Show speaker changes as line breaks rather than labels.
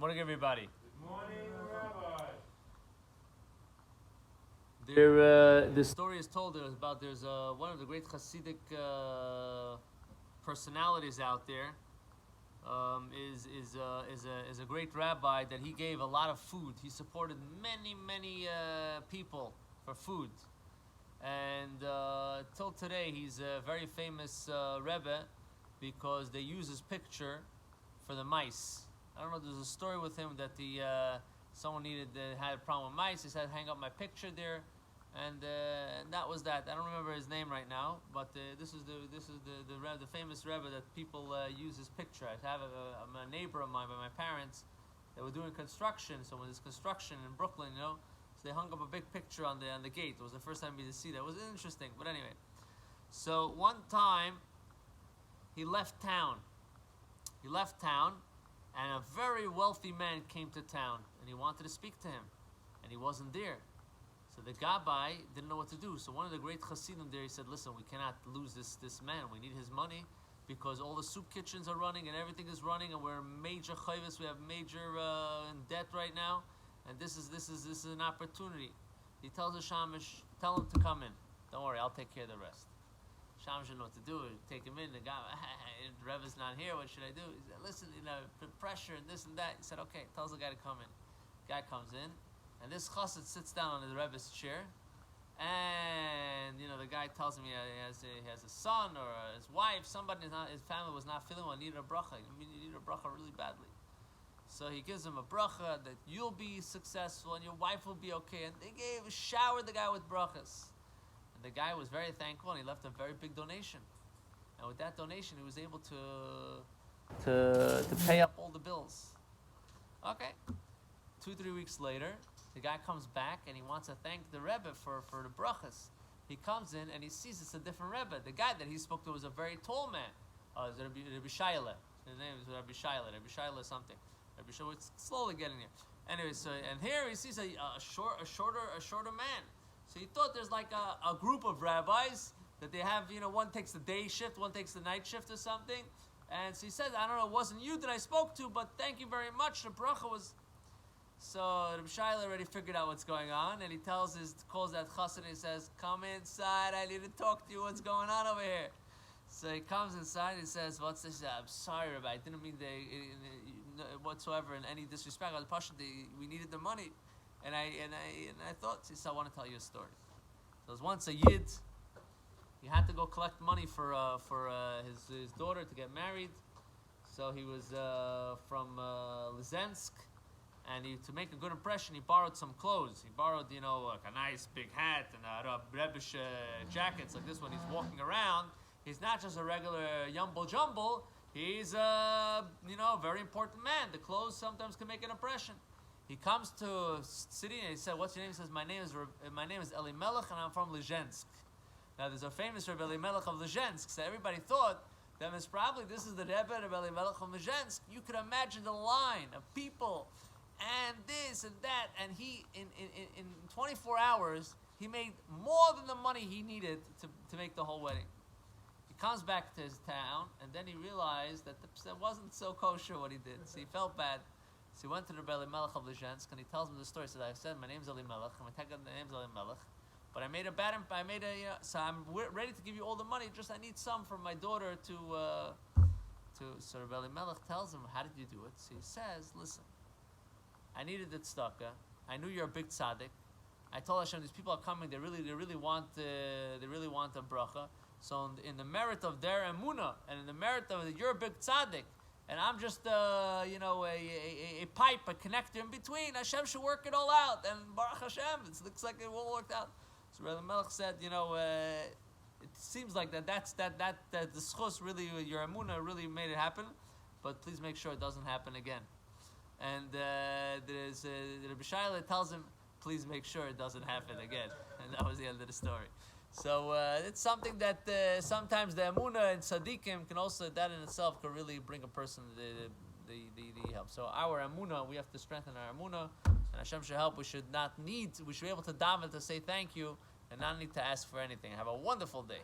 Morning, everybody.
Good morning, Rabbi.
The story is told there's one of the great Hasidic personalities out there. Is a great rabbi that he gave a lot of food. He supported many people for food, and till today he's a very famous rebbe because they use his picture for the mice. I don't know. There's a story with him that someone had a problem with mice. He said, "Hang up my picture there," and that was that. I don't remember his name right now, but this is the famous rebbe that people use his picture. I have a neighbor of mine by my parents. They were doing construction, so when there's construction in Brooklyn, so they hung up a big picture on the gate. It was the first time we to see that. It was interesting, but anyway. So one time, he left town. And a very wealthy man came to town, and he wanted to speak to him, and he wasn't there. So the Gabbai didn't know what to do. So one of the great Hasidim there, he said, "Listen, we cannot lose this man. We need his money because all the soup kitchens are running and everything is running, and we're major chayvus. We have major in debt right now, and this is an opportunity." He tells the Shamish, "Tell him to come in. Don't worry, I'll take care of the rest." Shamish didn't know what to do. Take him in. The guy, Rebbe's not here. What should I do? He said, "Listen, pressure and this and that." He said, "Okay." Tells the guy to come in. Guy comes in, and this chassid sits down on the Rebbe's chair, and the guy tells him he has a son or his wife. His family was not feeling well. Needed a bracha. You need a bracha really badly. So he gives him a bracha that you'll be successful and your wife will be okay. And they showered the guy with brachas. The guy was very thankful, and he left a very big donation. And with that donation, he was able to pay up all the bills. Okay. 2-3 weeks later, the guy comes back, and he wants to thank the Rebbe for the brachas. He comes in, and he sees it's a different Rebbe. The guy that he spoke to was a very tall man. It was Rabbi Shaila. His name is Rabbi Shaila something. Rabbi Shaila, it's slowly getting here. Anyway, and here he sees a shorter man. So he thought there's like a group of rabbis that they have, one takes the day shift, one takes the night shift or something. And so he said, "I don't know, it wasn't you that I spoke to, but thank you very much. The bracha was..." So Rabbi Shaila already figured out what's going on, and he calls that chassid and he says, "Come inside, I need to talk to you, what's going on over here?" So he comes inside and he says, "What's this?" "I'm sorry, Rabbi, I didn't mean whatsoever in any disrespect. We needed the money. And I thought," he said, "I want to tell you a story." There was once a Yid. He had to go collect money for his daughter to get married. So he was from Lizensk, and to make a good impression, he borrowed some clothes. He borrowed, like a nice big hat and a Rebbish jackets like this when he's walking around. He's not just a regular yumble jumble. He's a very important man. The clothes sometimes can make an impression. He comes to a city and he said, "What's your name?" He says, "My name is Elimelech and I'm from Lizhensk." Now there's a famous Rebbe Elimelech of Lizhensk. So everybody thought that this is the Rebbe of Elimelech from Lizhensk. You could imagine the line of people and this and that. And he, in 24 hours, he made more than the money he needed to make the whole wedding. He comes back to his town, and then he realized that it wasn't so kosher what he did. So he felt bad. So he went to the Rebbe Elimelech of Lizhensk, and he tells him the story. He said, "I said, my name's Elimelech, and my name's Elimelech, but so I'm ready to give you all the money, just I need some for my daughter to." So Rebbe Elimelech tells him, "How did you do it?" So he says, "Listen, I needed the tzedakah. I knew you're a big tzaddik. I told Hashem, these people are coming, they really want a bracha. So in the merit of their emunah, and in the merit of you're a big tzaddik, and I'm just a pipe, a connector in between. Hashem should work it all out, and Baruch Hashem, it looks like it all worked out." So Rebbe Melech said, it seems like that the schus really, your emunah really made it happen, but please make sure it doesn't happen again. And Rebbe Shaila tells him, "Please make sure it doesn't happen again." And that was the end of the story. So it's something that sometimes the emunah and tzaddikim can also, that in itself can really bring a person the help. So our emunah, we have to strengthen our emunah, and Hashem should help. We should be able to daven to say thank you and not need to ask for anything. Have a wonderful day.